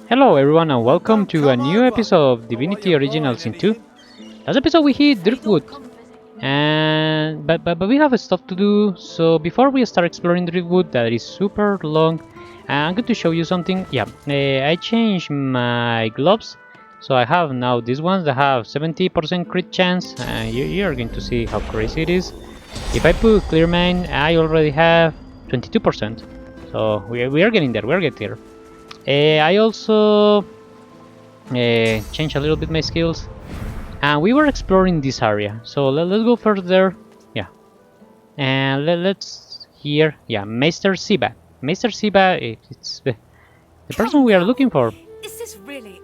Hello everyone and welcome to a new episode of Divinity Original Sin 2. Last episode we hit Driftwood, and but we have stuff to do. So before we start exploring Driftwood, that is super long, I'm going to show you something. Yeah, I changed my gloves, so I have now these ones that have 70% crit chance, and you're going to see how crazy it is. If I put clear mine, I already have 22%. So we are getting there. We're getting there. I also changed a little bit my skills, and we were exploring this area. So let's go further. Yeah, and let's here. Yeah, Meister Siva. Meister Siva. It's the person we are looking for. Is this really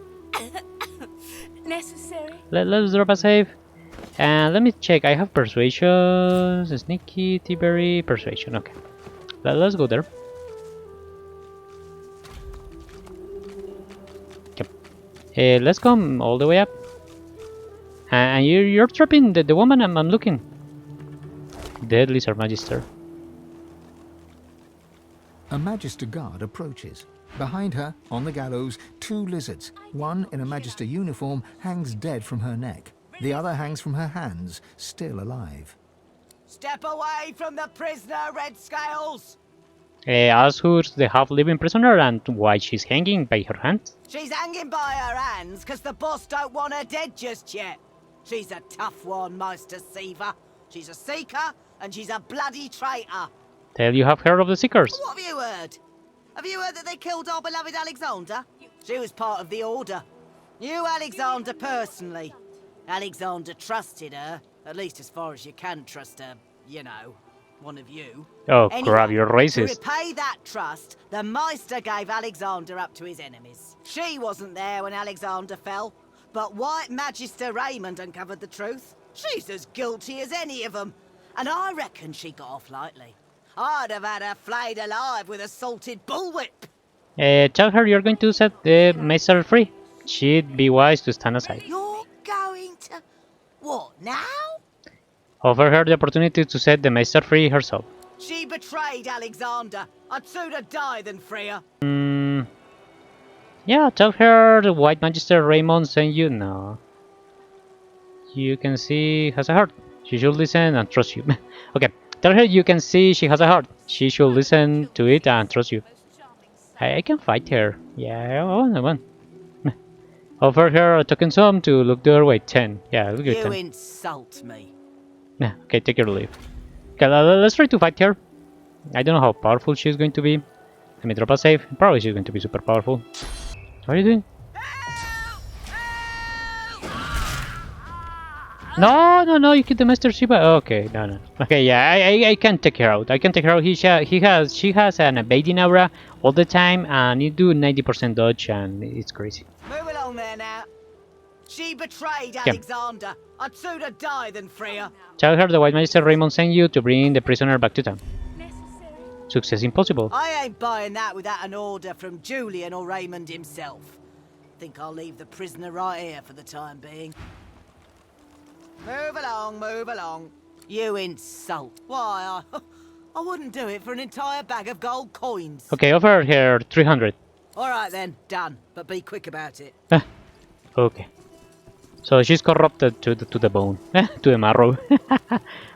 necessary? Let's drop a save, and let me check. I have persuasion, sneaky, Tiberi, persuasion. Okay, let's go there. Let's come all the way up. And you're trapping the woman I'm looking. Dead Lizard Magister. A Magister guard approaches. Behind her, on the gallows, two lizards. One in a Magister uniform hangs dead from her neck. The other hangs from her hands, still alive. Step away from the prisoner, Red Scales! Ask who's the half-living prisoner and why she's hanging by her hands. She's hanging by her hands because the boss don't want her dead just yet. She's a tough one, Meister Siva. She's a seeker, and she's a bloody traitor. Tell you have heard of the Seekers. What have you heard? Have you heard that they killed our beloved Alexander? She was part of the Order. Knew Alexander personally. Alexander trusted her, at least as far as you can trust her, you know, one of you. Oh, Anyway, crap, you're to racist. repay that trust, the Meister gave Alexander up to his enemies. She wasn't there when Alexander fell, but White Magister Raymond uncovered the truth. She's as guilty as any of them, and I reckon she got off lightly. I'd have had her flayed alive with a salted bullwhip. Tell her you're going to set the Meister free. She'd be wise to stand aside. You're going to... what, now? Offer her the opportunity to set the Meister free herself. She betrayed Alexander. I'd sooner die than free her. Yeah, tell her the White Magister Raymond sent you. No. You can see has a heart. She should listen and trust you. Okay, tell her you can see she has a heart. She should listen to it and trust you. I can fight her. Yeah, I want. Offer her a token sum to look the other way. 10. Yeah, look at You 10. insult me. Yeah, okay, take your leave. Okay, let's try to fight her. I don't know how powerful she's going to be. Let me drop a save. Probably she's going to be super powerful. What are you doing? No, you killed the Meister Siva. Okay, no. Okay, yeah, I can take her out. I can take her out. She has an evading aura all the time, and you do 90% dodge, and it's crazy. Move along there now. She betrayed Alexander. I'd sooner die than free her. Tell her the White Magister Raymond sent you to bring the prisoner back to town. Success impossible. I ain't buying that without an order from Julian or Raymond himself. Think I'll leave the prisoner right here for the time being. Move along. You insult. Why, I wouldn't do it for an entire bag of gold coins. Okay, offer her 300. Alright then, done. But be quick about it. Okay. So she's corrupted to the bone, to the marrow.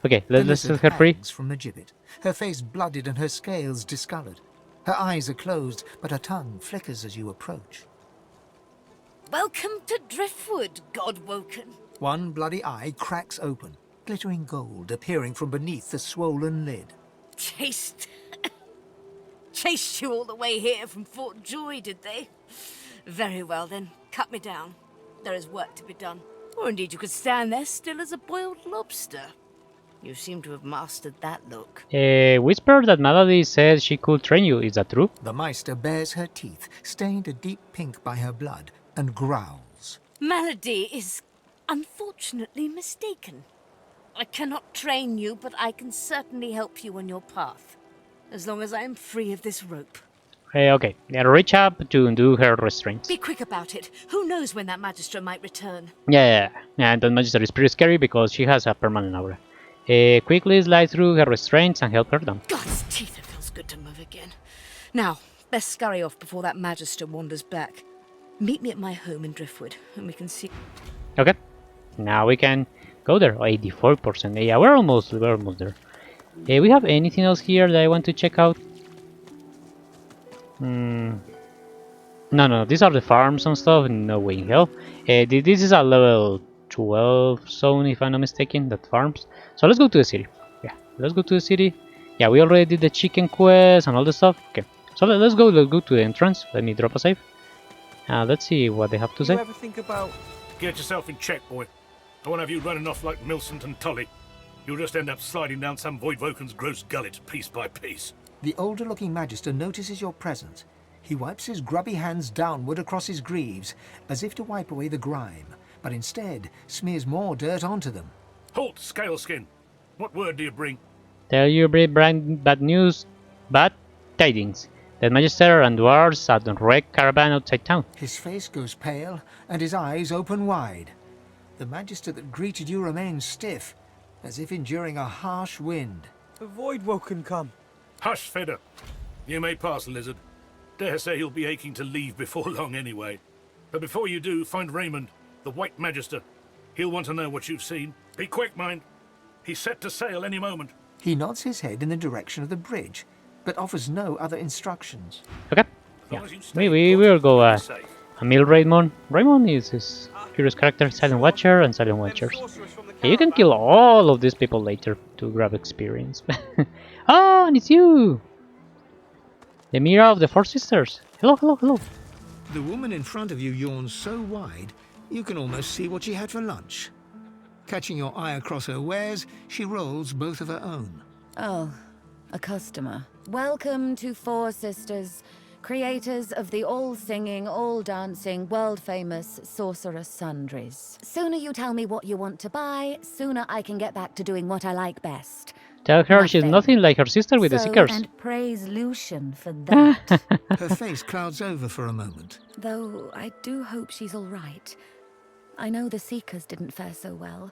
Okay, let's set her free. Hangs from the gibbet. Her face blooded and her scales discolored. Her eyes are closed, but her tongue flickers as you approach. Welcome to Driftwood, God-woken. One bloody eye cracks open, glittering gold appearing from beneath the swollen lid. Chased you all the way here from Fort Joy, did they? Very well then, cut me down. There is work to be done. Or indeed you could stand there still as a boiled lobster. You seem to have mastered that look. Whisper that Melody said she could train you. Is that true? The Meister bares her teeth, stained a deep pink by her blood, and growls. Melody is unfortunately mistaken. I cannot train you, but I can certainly help you on your path. As long as I am free of this rope. Okay, reach up to undo her restraints. Be quick about it. Who knows when that Magister might return? Yeah, and that Magister is pretty scary because she has a permanent aura. Quickly slide through her restraints and help her down. God's teeth, it feels good to move again. Now, best scurry off before that Magister wanders back. Meet me at my home in Driftwood, and we can see. Okay, now we can go there. 84%. Yeah, we're almost there. We have anything else here that I want to check out? No, these are the farms and stuff. No way in hell. This is a level 12 zone, if I'm not mistaken, that farms. So let's go to the city. Yeah, let's go to the city. Yeah, we already did the chicken quest and all the stuff. Okay, so let's go to the entrance. Let me drop a save. Let's see what they have to say. You ever think about... Get yourself in check, boy. I won't have you running off like Millicent and Tully. You'll just end up sliding down some Voidwoken's gross gullet, piece by piece. The older-looking Magister notices your presence. He wipes his grubby hands downward across his greaves, as if to wipe away the grime, but instead smears more dirt onto them. Halt, Scaleskin. What word do you bring? Tell you bad news, bad tidings. The Magister and dwarves had a wrecked caravan outside town. His face goes pale, and his eyes open wide. The Magister that greeted you remains stiff, as if enduring a harsh wind. The Voidwoken come. Hush, Fedder. You may pass, Lizard. Dare say he'll be aching to leave before long anyway. But before you do, find Raymond, the White Magister. He'll want to know what you've seen. Be quick, mind. He's set to sail any moment. He nods his head in the direction of the bridge, but offers no other instructions. Okay. Yeah. We will go a meal Raymond. Raymond is his curious character, Silent Watcher and Silent Watchers. Yeah, you can kill all of these people later to grab experience. Oh, and it's you! The mirror of the Four Sisters. Hello. The woman in front of you yawns so wide, you can almost see what she had for lunch. Catching your eye across her wares, she rolls both of her own. Oh, a customer. Welcome to Four Sisters, creators of the all-singing, all-dancing, world-famous Sorceress Sundries. Sooner you tell me what you want to buy, sooner I can get back to doing what I like best. Tell her she's nothing like her sister with the Seekers. And praise Lucian for that. Her face clouds over for a moment. Though I do hope she's all right. I know the Seekers didn't fare so well,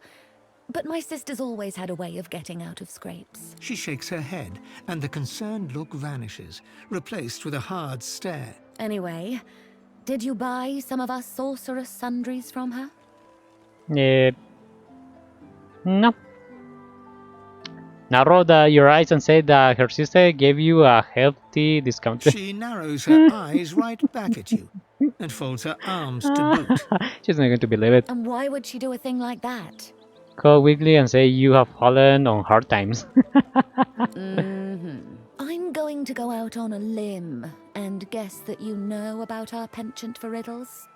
but my sister's always had a way of getting out of scrapes. She shakes her head, and the concerned look vanishes, replaced with a hard stare. Anyway, did you buy some of our Sorceress Sundries from her? No. Narrow your eyes and say that her sister gave you a hefty discount. She narrows her eyes right back at you and folds her arms to boot. She's not going to believe it. And why would she do a thing like that? Call Wiggly and say you have fallen on hard times. I'm going to go out on a limb and guess that you know about our penchant for riddles.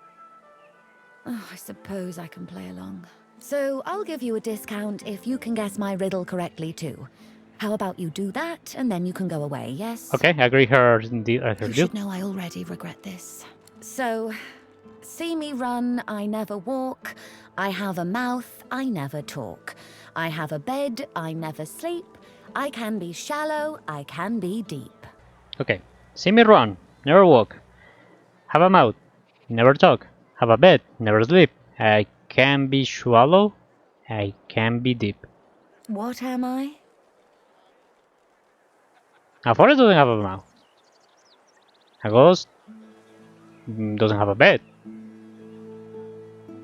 Oh, I suppose I can play along. So I'll give you a discount if you can guess my riddle correctly too. How about you do that and then you can go away, yes? Okay, I agree her You deal. should know I already regret this. So, see me run, I never walk. I have a mouth, I never talk. I have a bed, I never sleep. I can be shallow, I can be deep. Okay, see me run, never walk. Have a mouth, never talk. Have a bed, never sleep. I can be shallow, I can be deep. What am I? A forest doesn't have a mouth. A ghost doesn't have a bed.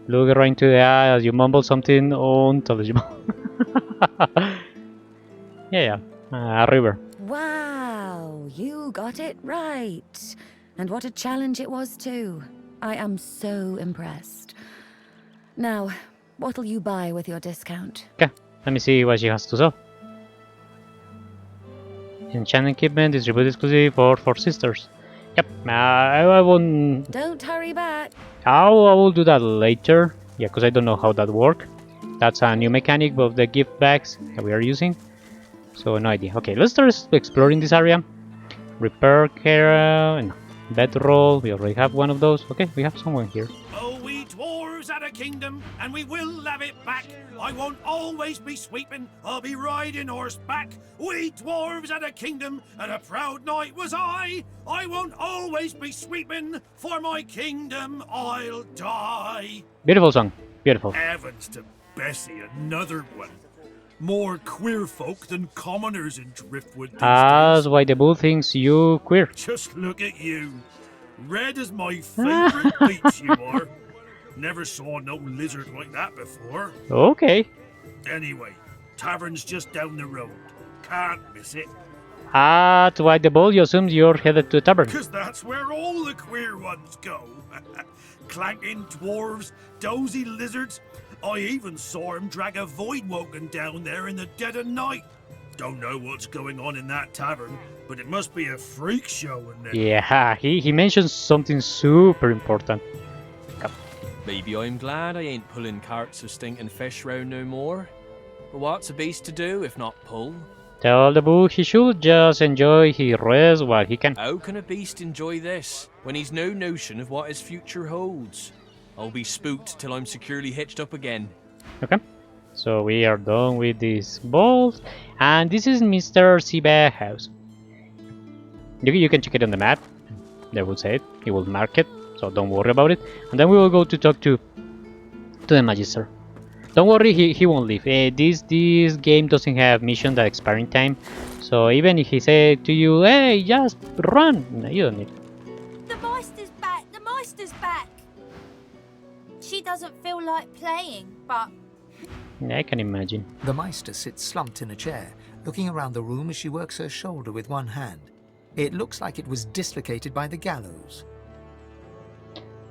Look right into the eye as you mumble something unintelligible. yeah, a river. Wow, you got it right. And what a challenge it was too. I am so impressed. Now, what'll you buy with your discount? Okay, let me see what she has to sell. Enchanted equipment distributed exclusively for Four Sisters. Yep, I won't. Don't hurry back. I will do that later. Yeah, because I don't know how that works. That's a new mechanic of the gift bags that we are using. So no idea. Okay, let's start exploring this area. Repair care, no. Bedroll. We already have one of those. Okay, we have someone here. Oh, we dwarves had a kingdom, and we will have it back. I won't always be sweeping, I'll be riding horseback. We dwarves had a kingdom, and a proud knight was I. I won't always be sweeping, for my kingdom I'll die. Beautiful song. Beautiful. Heavens to Bessie, another one. More queer folk than commoners in Driftwood these That's days. why the bull thinks you queer. Just look at you. Red as my favourite beach, you are. Never saw no lizard like that before. Okay. Anyway, tavern's just down the road. Can't miss it. Ah, to bite the ball, you assumed you're headed to the tavern. Because that's where all the queer ones go. Clanking dwarves, dozy lizards. I even saw him drag a voidwoken down there in the dead of night. Don't know what's going on in that tavern, but it must be a freak show in there. Yeah, he mentioned something super important. Maybe I'm glad I ain't pulling carts of stinking fish round no more. But what's a beast to do if not pull? Tell the book he should just enjoy his rest while he can. How can a beast enjoy this, when he's no notion of what his future holds? I'll be spooked till I'm securely hitched up again. Okay, so we are done with these balls, and this is Meister Siva house. You can check it on the map. They will say it. He will mark it, so don't worry about it. And then we will go to talk to the Magister. Don't worry, he won't leave. This game doesn't have mission that expiring time, so even if he said to you, "Hey, just run," no, you don't need. The Meister's back! The Meister's back! She doesn't feel like playing, but... I can imagine. The Meister sits slumped in a chair, looking around the room as she works her shoulder with one hand. It looks like it was dislocated by the gallows.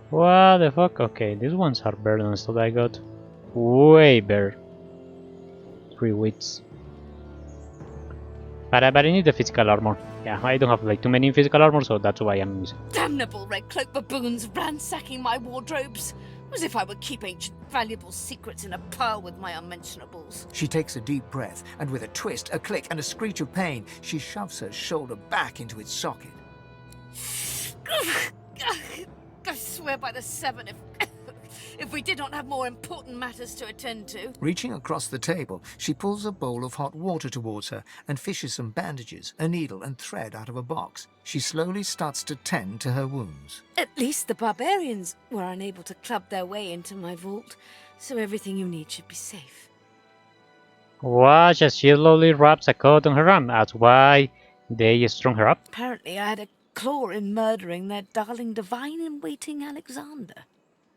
What the fuck? Okay, these ones are better than the stuff I got. Way better. 3 wits. But I need the physical armor. Yeah, I don't have like too many physical armor, so that's why I'm using. Damnable red cloak baboons ransacking my wardrobes. As if I would keep ancient valuable secrets in a pile with my unmentionables. She takes a deep breath, and with a twist, a click, and a screech of pain, she shoves her shoulder back into its socket. I swear by the seven, if we did not have more important matters to attend to. Reaching across the table, she pulls a bowl of hot water towards her and fishes some bandages, a needle, and thread out of a box. She slowly starts to tend to her wounds. At least the barbarians were unable to club their way into my vault, so everything you need should be safe. Watch as she slowly wraps a coat on her arm. That's why they strung her up. Apparently I had a claw in murdering their darling divine-in-waiting Alexander.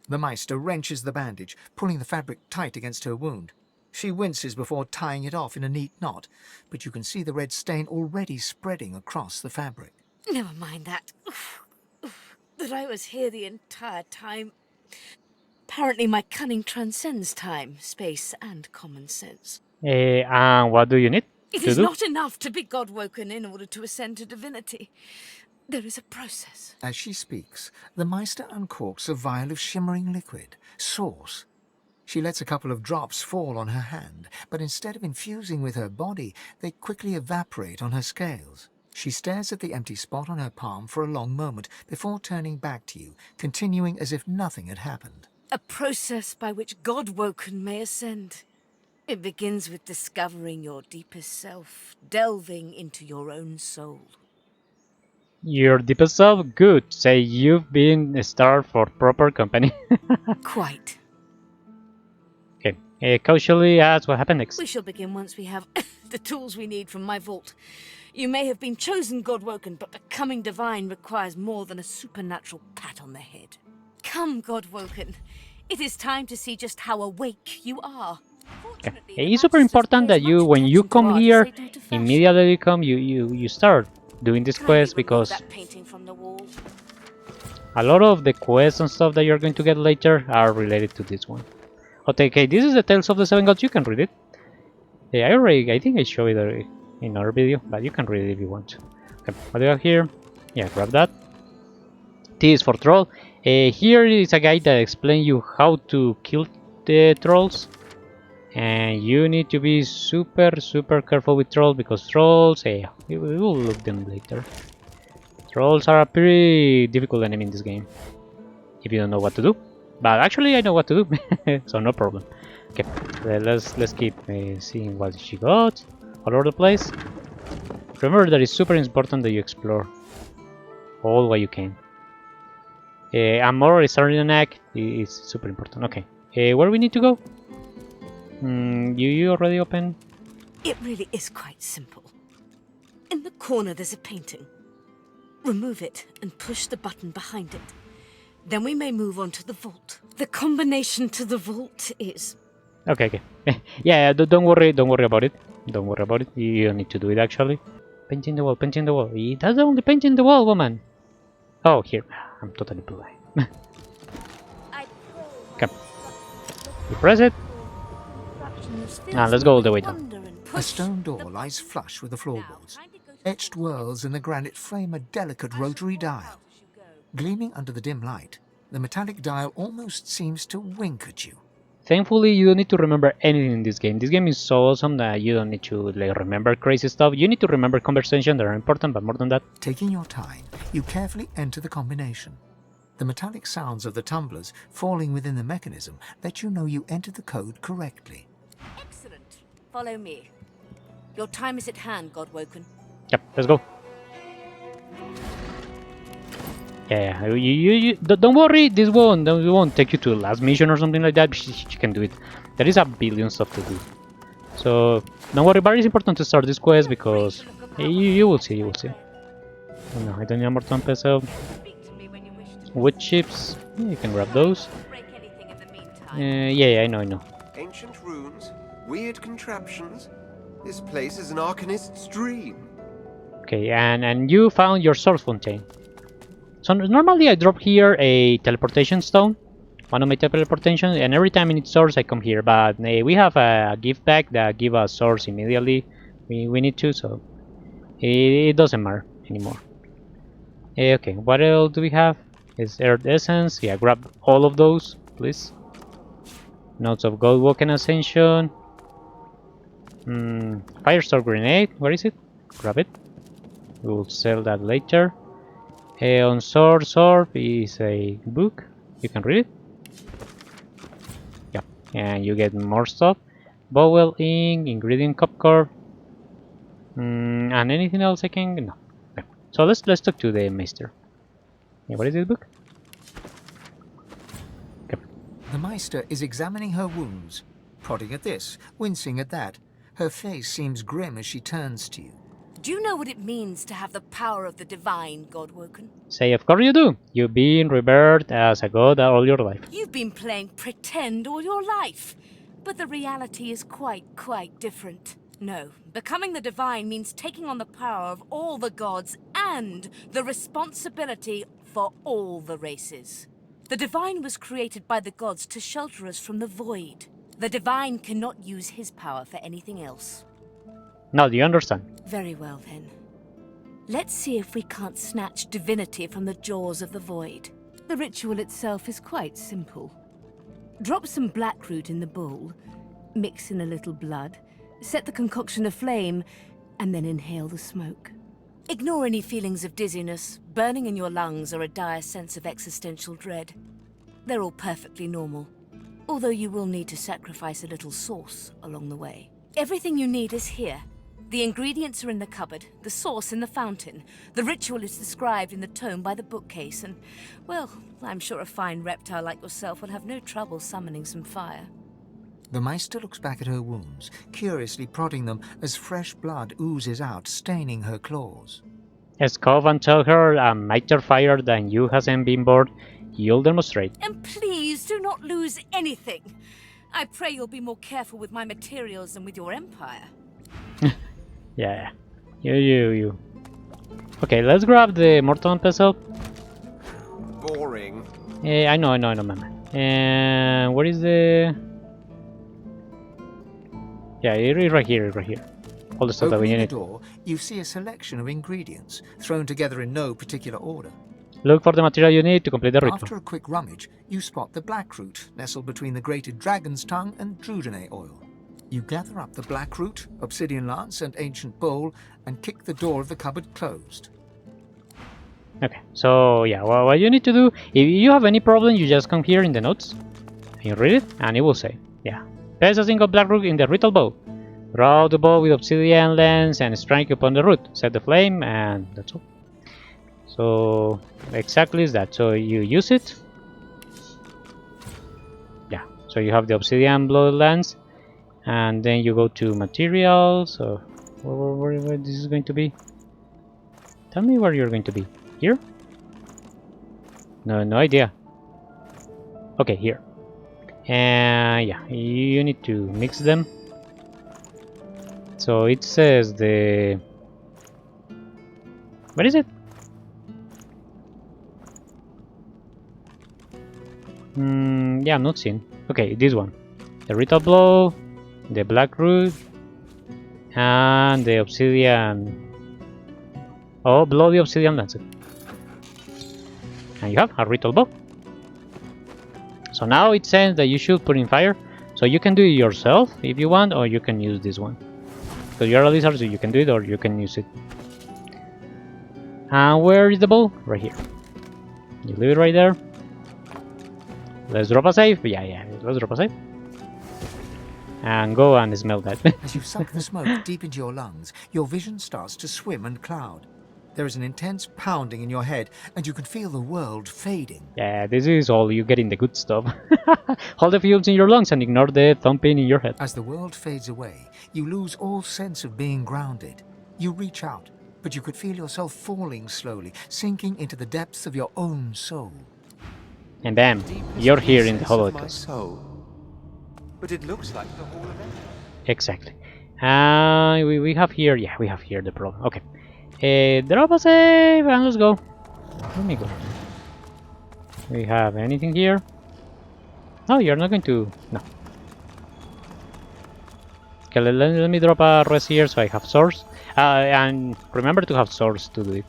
The Meister wrenches the bandage, pulling the fabric tight against her wound. She winces before tying it off in a neat knot, but you can see the red stain already spreading across the fabric. Never mind that. That I was here the entire time. Apparently my cunning transcends time, space, and common sense. And what do you need It to is do? not enough to be God-woken in order to ascend to divinity. There is a process. As she speaks, the Meister uncorks a vial of shimmering liquid, sauce. She lets a couple of drops fall on her hand, but instead of infusing with her body, they quickly evaporate on her scales. She stares at the empty spot on her palm for a long moment before turning back to you, continuing as if nothing had happened. A process by which God-woken may ascend. It begins with discovering your deepest self, delving into your own soul. Your deepest self? Good. Say you've been starved for proper company. Quite. Okay, casually ask what happened next. We shall begin once we have the tools we need from my vault. You may have been chosen God-woken, but becoming divine requires more than a supernatural pat on the head. Come, God-woken. It is time to see just how awake you are. Okay. It's super important that you, when you come here, immediately you start doing this quest, because that painting from the wall. a lot of the quests and stuff that you're going to get later are related to this one. Okay, this is the Tales of the Seven Gods. You can read it. I think I showed it in another video, but you can read it if you want. Okay, what do you have here? Yeah, grab that. T is for troll. Here is a guide that explains you how to kill the trolls. And you need to be super careful with trolls, because trolls, we will look them later. Trolls are a pretty difficult enemy in this game, if you don't know what to do. But actually I know what to do, so no problem. Okay, let's keep seeing what she got all over the place. Remember that it's super important that you explore all what you can. And more starting an act is super important. Okay, where we need to go? You already open? It really is quite simple. In the corner there's a painting. Remove it and push the button behind it. Then we may move on to the vault. The combination to the vault is... Okay, okay. Yeah, don't worry about it. Don't worry about it. You don't need to do it actually. Painting the wall, painting the wall. That's only painting the wall, woman. Oh, here. I'm totally blind. Come. You press it. Now let's go all the way down. A stone door lies flush with the floorboards. Etched whorls in the granite frame a delicate rotary dial. Gleaming under the dim light, the metallic dial almost seems to wink at you. Thankfully, you don't need to remember anything in this game. This game is so awesome that you don't need to remember crazy stuff. You need to remember conversations that are important, but more than that. Taking your time, you carefully enter the combination. The metallic sounds of the tumblers falling within the mechanism let you know you entered the code correctly. Excellent. Follow me. Your time is at hand, Godwoken. Yep, let's go. Yeah, you don't worry, this won't take you to the last mission or something like that. You can do it. There is a billion stuff to do. So, don't worry, but it's important to start this quest because you will see, Oh, no, I don't need more time myself. Wood chips, yeah, you can grab those. Yeah, I know. Ancient runes, weird contraptions. This place is an arcanist's dream. Okay, and you found your source fontaine. So normally I drop here a teleportation stone, one of my teleportation, and every time I need source I come here. But we have a gift bag that give us source immediately. We need to, so it doesn't matter anymore. Okay, what else do we have? Is Earth Essence? Yeah, grab all of those, please. Notes of Godwoken Ascension. Firestorm Grenade, where is it? Grab it. We will sell that later. On Sword Orb is a book. You can read it. Yeah, and you get more stuff. Bowel ink, ingredient cup core. And anything else I can? No. Okay. So let's talk to the Meister. Yeah, what is this book? Okay. The Meister is examining her wounds, prodding at this, wincing at that. Her face seems grim as she turns to you. Do you know what it means to have the power of the divine, Godwoken? Say, of course you do. You've been revered as a god all your life. You've been playing pretend all your life, but the reality is quite different. No, becoming the divine means taking on the power of all the gods and the responsibility for all the races. The divine was created by the gods to shelter us from the void. The divine cannot use his power for anything else. Now, do you understand? Very well, then. Let's see if we can't snatch divinity from the jaws of the void. The ritual itself is quite simple. Drop some blackroot in the bowl, mix in a little blood, set the concoction aflame, and then inhale the smoke. Ignore any feelings of dizziness, burning in your lungs, or a dire sense of existential dread. They're all perfectly normal, although you will need to sacrifice a little sauce along the way. Everything you need is here. The ingredients are in the cupboard, the sauce in the fountain. The ritual is described in the tome by the bookcase, and, well, I'm sure a fine reptile like yourself will have no trouble summoning some fire. The Meister looks back at her wounds, curiously prodding them as fresh blood oozes out, staining her claws. Escove and tell her a mightier fire than you hasn't been born. You'll demonstrate. And please do not lose anything. I pray you'll be more careful with my materials than with your empire. Yeah. You. Okay, let's grab the Mortal Pestle. Boring. I know, mama. And where is the... Yeah, it is right here, All the stuff that we Opening need. the door, you see a selection of ingredients, thrown together in no particular order. Look for the material you need to complete the ritual. After a quick rummage, you spot the blackroot nestled between the grated dragon's tongue and drudene oil. You gather up the blackroot, obsidian lance, and ancient bowl, and kick the door of the cupboard closed. Okay, so yeah, what you need to do, if you have any problem, you just come here in the notes, and you read it, and it will say, yeah, place a single blackroot in the ritual bowl. Draw the bowl with obsidian lens and strike upon the root. Set the flame, and that's all. So exactly is that. So you use it. Yeah. So you have the obsidian blood lens, and then you go to materials. Or where this is going to be? Tell me where you're going to be. Here? No idea. Okay, here. And yeah, you need to mix them. So it says the... What is it? Yeah, I'm not seeing. Okay, this one. The Ritual Blow, the Black Root, and the Obsidian... Oh, Bloody Obsidian Lancet. And you have a Ritual Bow. So now it says that you should put in fire. So you can do it yourself if you want, or you can use this one. Because you're a lizard, so you can do it, or you can use it. And where is the bow? Right here. You leave it right there. Let's drop a save. Yeah, let's drop a save. And go and smell that. As you suck the smoke deep into your lungs, your vision starts to swim and cloud. There is an intense pounding in your head, and you can feel the world fading. Yeah, this is all you get in the good stuff. Hold the fumes in your lungs and ignore the thumping in your head. As the world fades away, you lose all sense of being grounded. You reach out, but you could feel yourself falling slowly, sinking into the depths of your own soul. And bam, you're here in the Holocaust. soul. But it looks like the Hall of Energy. Exactly. We have here, yeah, we have here the problem. Okay. Drop a save and let's go. Let me go. We have anything here? No, you're not going to... No. Okay, let me drop a rest here so I have swords. And remember to have swords to do it.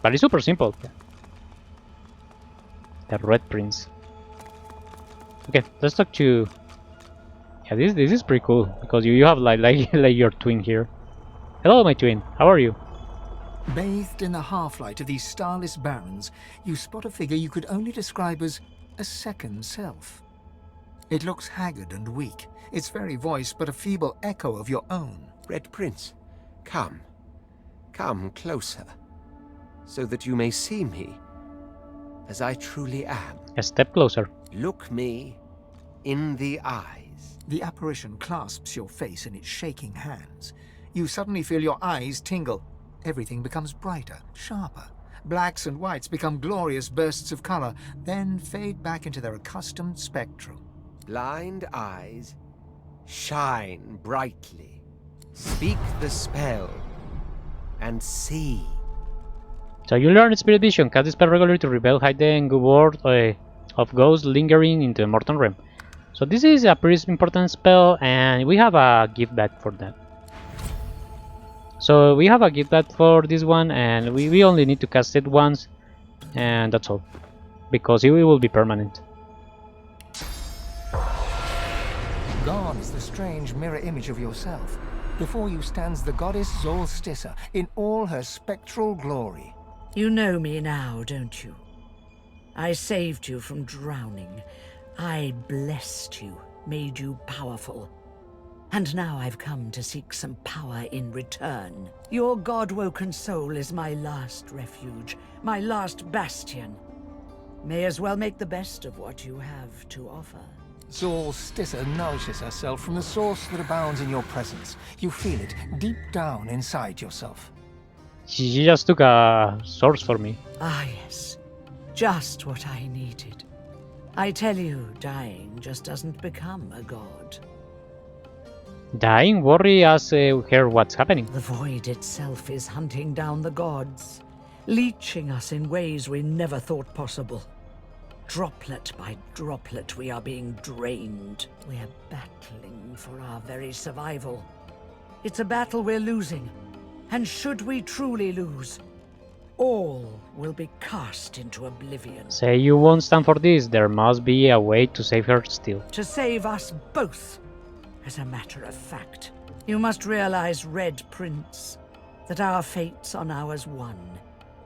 But it's super simple. The Red Prince. Okay, let's talk to... Yeah, this is pretty cool because you have like your twin here. Hello, my twin. How are you? Bathed in the half-light of these starless barrens, you spot a figure you could only describe as a second self. It looks haggard and weak, its very voice but a feeble echo of your own. Red Prince, come. Come closer, so that you may see me as I truly am. A step closer. Look me in the eyes. The apparition clasps your face in its shaking hands. You suddenly feel your eyes tingle. Everything becomes brighter, sharper. Blacks and whites become glorious bursts of color, then fade back into their accustomed spectrum. Blind eyes, shine brightly. Speak the spell, and see. So you learn Spirit Vision. Cast the spell regularly to reveal hidden world of ghosts lingering into the mortal realm. So this is a pretty important spell, and we have a gift back for that. So we have a gift back for this one, and we only need to cast it once, and that's all, because it will be permanent. Gone is the strange mirror image of yourself. Before you stands the goddess Zolstissa in all her spectral glory. You know me now, don't you? I saved you from drowning. I blessed you, made you powerful. And now I've come to seek some power in return. Your god-woken soul is my last refuge, my last bastion. May as well make the best of what you have to offer. Zolstissa nourishes herself from the source that abounds in your presence. You feel it deep down inside yourself. She just took a source for me. Ah, yes. Just what I needed. I tell you, dying just doesn't become a god. Dying? Worry us hear what's happening. The void itself is hunting down the gods, leeching us in ways we never thought possible. Droplet by droplet, we are being drained. We're battling for our very survival. It's a battle we're losing, and should we truly lose, all will be cast into oblivion. Say you won't stand for this. There must be a way to save her still. To save us both, as a matter of fact. You must realize, Red Prince, that our fates are now as one,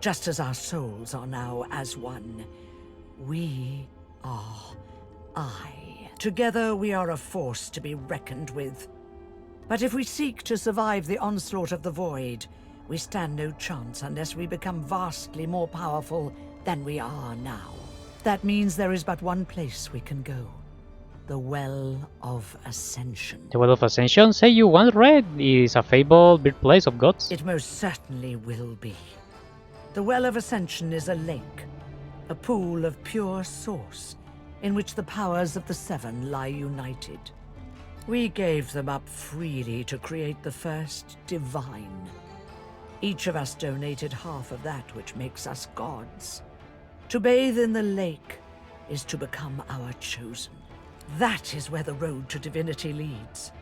just as our souls are now as one. We are I. Together we are a force to be reckoned with. But if we seek to survive the onslaught of the void, we stand no chance unless we become vastly more powerful than we are now. That means there is but one place we can go. The Well of Ascension. The Well of Ascension? Say you once read it is a fabled birthplace of gods? It most certainly will be. The Well of Ascension is a lake, a pool of pure source, in which the powers of the Seven lie united. We gave them up freely to create the first divine. Each of us donated half of that which makes us gods. To bathe in the lake is to become our chosen. That is where the road to divinity leads.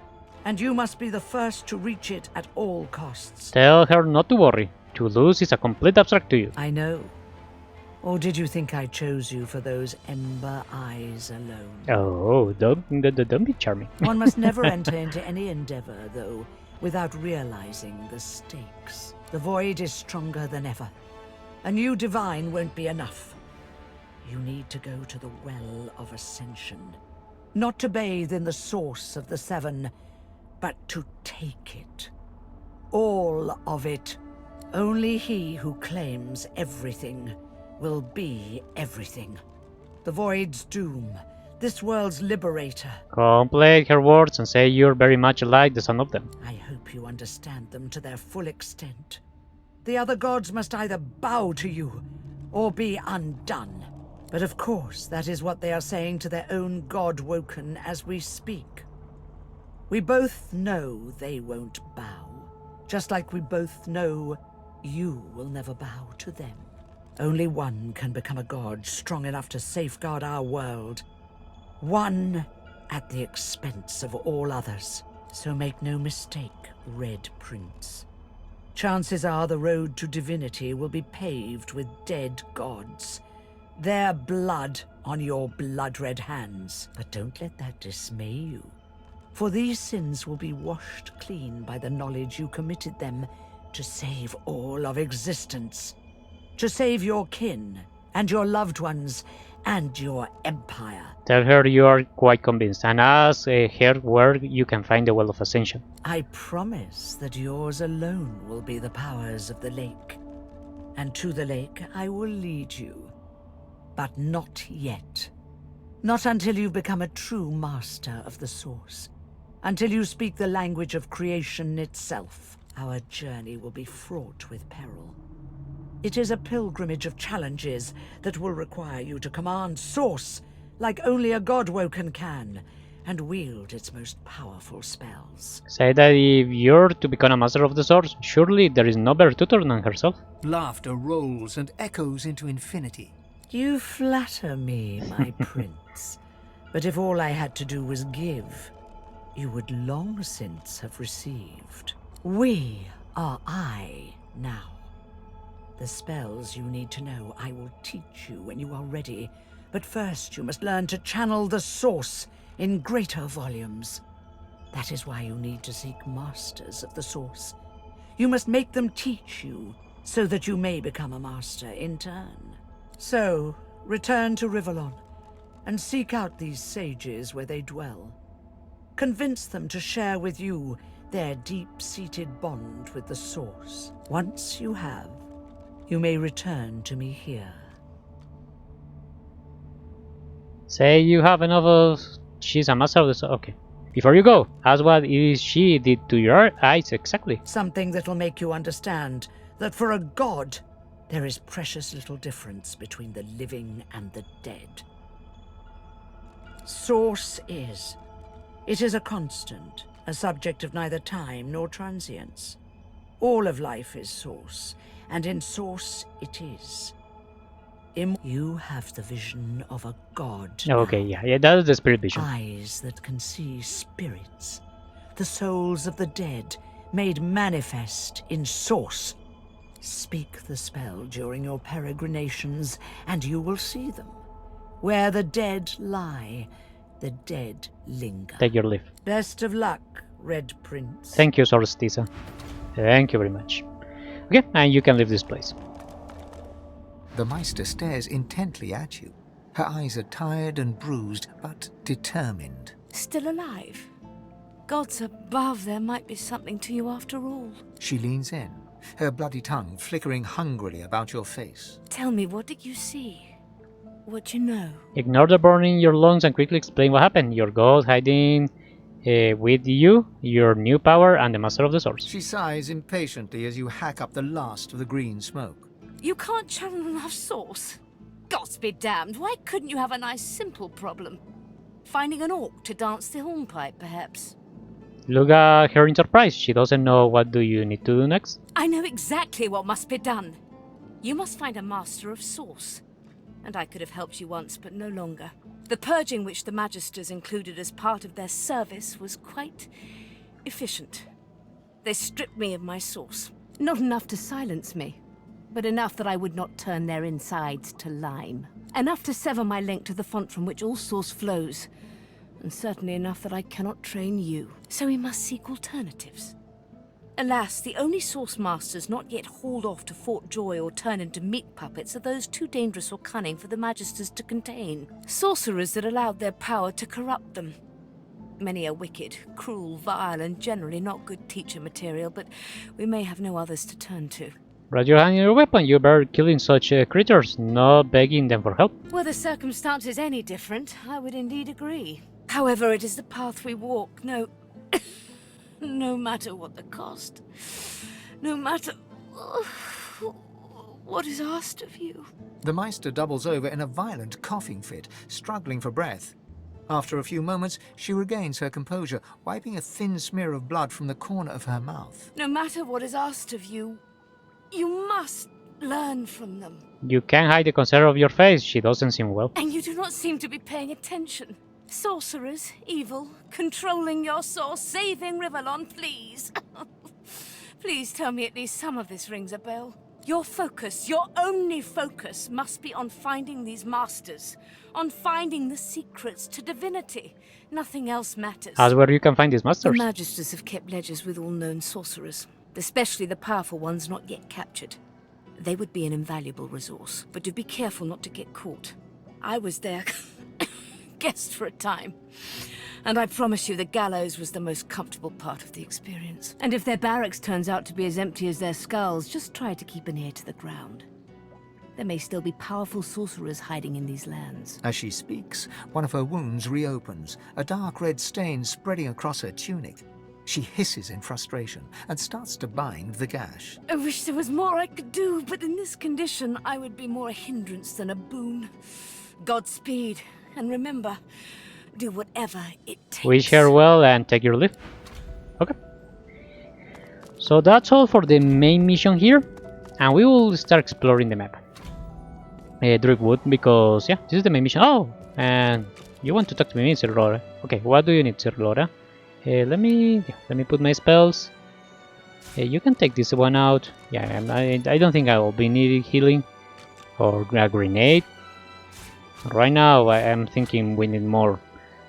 And you must be the first to reach it at all costs. Tell her not to worry. To lose is a complete abstract to you. I know. Or did you think I chose you for those ember eyes alone? Oh, don't be charming. One must never enter into any endeavor, though, without realizing the stakes. The void is stronger than ever. A new divine won't be enough. You need to go to the Well of Ascension. Not to bathe in the source of the Seven, but to take it. All of it. Only he who claims everything will be everything. The Void's doom, this world's liberator. Complete her words and say you're very much like the son of them. I hope you understand them to their full extent. The other gods must either bow to you or be undone. But of course, that is what they are saying to their own god Woken as we speak. We both know they won't bow, just like we both know you will never bow to them. Only one can become a god strong enough to safeguard our world. One at the expense of all others. So make no mistake, Red Prince. Chances are the road to divinity will be paved with dead gods. Their blood on your blood-red hands. But don't let that dismay you. For these sins will be washed clean by the knowledge you committed them to save all of existence. To save your kin, and your loved ones, and your empire. Tell her you are quite convinced and ask her where you can find the Well of Ascension. I promise that yours alone will be the powers of the lake. And to the lake I will lead you. But not yet. Not until you've become a true master of the Source. Until you speak the language of creation itself. Our journey will be fraught with peril. It is a pilgrimage of challenges that will require you to command Source like only a god Woken can, and wield its most powerful spells. Say that if you're to become a master of the Source, surely there is no better tutor than herself. Laughter rolls and echoes into infinity. You flatter me, my prince. But if all I had to do was give, you would long since have received. We are I now. The spells you need to know I will teach you when you are ready. But first you must learn to channel the Source in greater volumes. That is why you need to seek masters of the Source. You must make them teach you, so that you may become a master in turn. So, return to Rivellon, and seek out these sages where they dwell. Convince them to share with you their deep-seated bond with the Source. Once you have, you may return to me here. Say you have enough of... She's a master of the Source. Okay. Before you go, ask what it is she did to your eyes exactly. Something that'll make you understand that for a god, there is precious little difference between the living and the dead. Source is. It is a constant, a subject of neither time nor transience. All of life is Source, and in Source it is. You have the vision of a god. Okay, yeah, that's the spirit vision. Eyes that can see spirits, the souls of the dead made manifest in Source. Speak the spell during your peregrinations, and you will see them. Where the dead lie, the dead linger. Take your leave. Best of luck, Red Prince. Thank you, Solstice. Thank you very much. Okay, and you can leave this place. The Meister stares intently at you. Her eyes are tired and bruised, but determined. Still alive? Gods above, there might be something to you after all. She leans in, her bloody tongue flickering hungrily about your face. Tell me, what did you see? What you know? Ignore the burn in your lungs and quickly explain what happened. Your god hiding with you, your new power, and the Master of the Source. She sighs impatiently as you hack up the last of the green smoke. You can't channel enough sauce? Gods be damned, why couldn't you have a nice simple problem? Finding an orc to dance the hornpipe, perhaps? Look at her enterprise. She doesn't know what do you need to do next. I know exactly what must be done. You must find a master of sauce. And I could have helped you once, but no longer. The purging which the Magisters included as part of their service was quite efficient. They stripped me of my sauce. Not enough to silence me, but enough that I would not turn their insides to lime. Enough to sever my link to the font from which all sauce flows. And certainly enough that I cannot train you. So we must seek alternatives. Alas, the only sauce masters not yet hauled off to Fort Joy or turned into meat puppets are those too dangerous or cunning for the Magisters to contain. Sorcerers that allowed their power to corrupt them. Many are wicked, cruel, vile, and generally not good teacher material, but we may have no others to turn to. Raise your hand in your weapon. You better killing such creatures, not begging them for help. Were the circumstances any different, I would indeed agree. However, it is the path we walk, no matter what the cost. No matter what is asked of you. The Meister doubles over in a violent coughing fit, struggling for breath. After a few moments, she regains her composure, wiping a thin smear of blood from the corner of her mouth. No matter what is asked of you, you must learn from them. You can't hide the concern of your face. She doesn't seem well. And you do not seem to be paying attention. Sorcerers, evil, controlling your source, saving Rivellon, please. Please tell me at least some of this rings a bell. Your focus, your only focus, must be on finding these masters, on finding the secrets to divinity. Nothing else matters. As where you can find these masters. The Magisters have kept ledgers with all known sorcerers, especially the powerful ones not yet captured. They would be an invaluable resource, but do be careful not to get caught. I was their guest for a time, and I promise you the gallows was the most comfortable part of the experience. And if their barracks turns out to be as empty as their skulls, just try to keep an ear to the ground. There may still be powerful sorcerers hiding in these lands. As she speaks, one of her wounds reopens, a dark red stain spreading across her tunic. She hisses in frustration and starts to bind the gash. I wish there was more I could do, but in this condition, I would be more a hindrance than a boon. Godspeed, and remember, do whatever it takes. Wish her well and take your leave. Okay. So that's all for the main mission here, and we will start exploring the map. Driftwood, because yeah, this is the main mission. Oh, and you want to talk to me, Sir Laura? Okay, what do you need, Sir Laura? Let me put my spells. You can take this one out. Yeah, I don't think I will be needing healing or a grenade. Right now, I am thinking we need more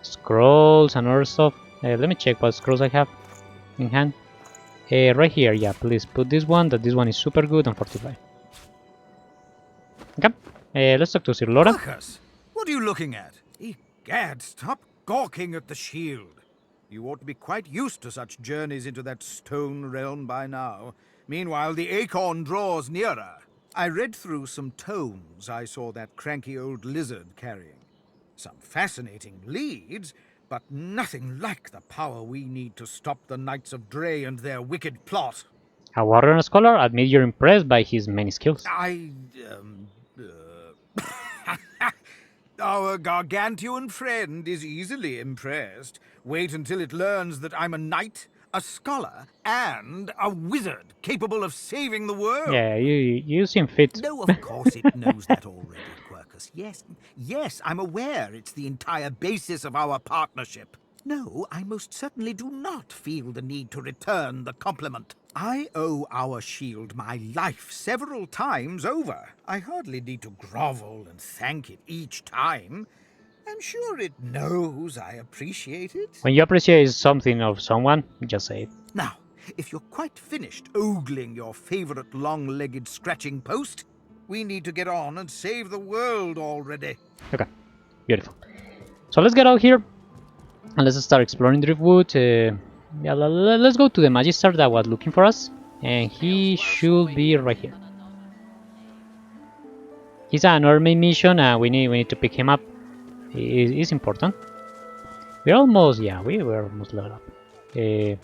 scrolls and other stuff. Let me check what scrolls I have in hand. Right here, yeah, please put this one. This one is super good and fortified. Okay, let's talk to Sir Laura. Marcus, what are you looking at? Egad, stop gawking at the shield. You ought to be quite used to such journeys into that stone realm by now. Meanwhile, the acorn draws nearer. I read through some tomes I saw that cranky old lizard carrying. Some fascinating leads, but nothing like the power we need to stop the Knights of Dre and their wicked plot. A warrior and scholar, admit you're impressed by his many skills. Our gargantuan friend is easily impressed. Wait until it learns that I'm a knight, a scholar, and a wizard capable of saving the world. Yeah, you seem fit. No, of course it knows that already, Quercus. Yes, I'm aware it's the entire basis of our partnership. No, I most certainly do not feel the need to return the compliment. I owe our shield my life several times over. I hardly need to grovel and thank it each time. I'm sure it knows I appreciate it. When you appreciate something of someone, just say it. Now, if you're quite finished ogling your favorite long-legged scratching post, we need to get on and save the world already. Okay, beautiful. So let's get out here and let's start exploring Driftwood. Yeah, let's go to the Magister that was looking for us, and he should be right here. He's an army mission, and we need to pick him up. It's important. We're almost, yeah, we're almost leveled up. Yeah,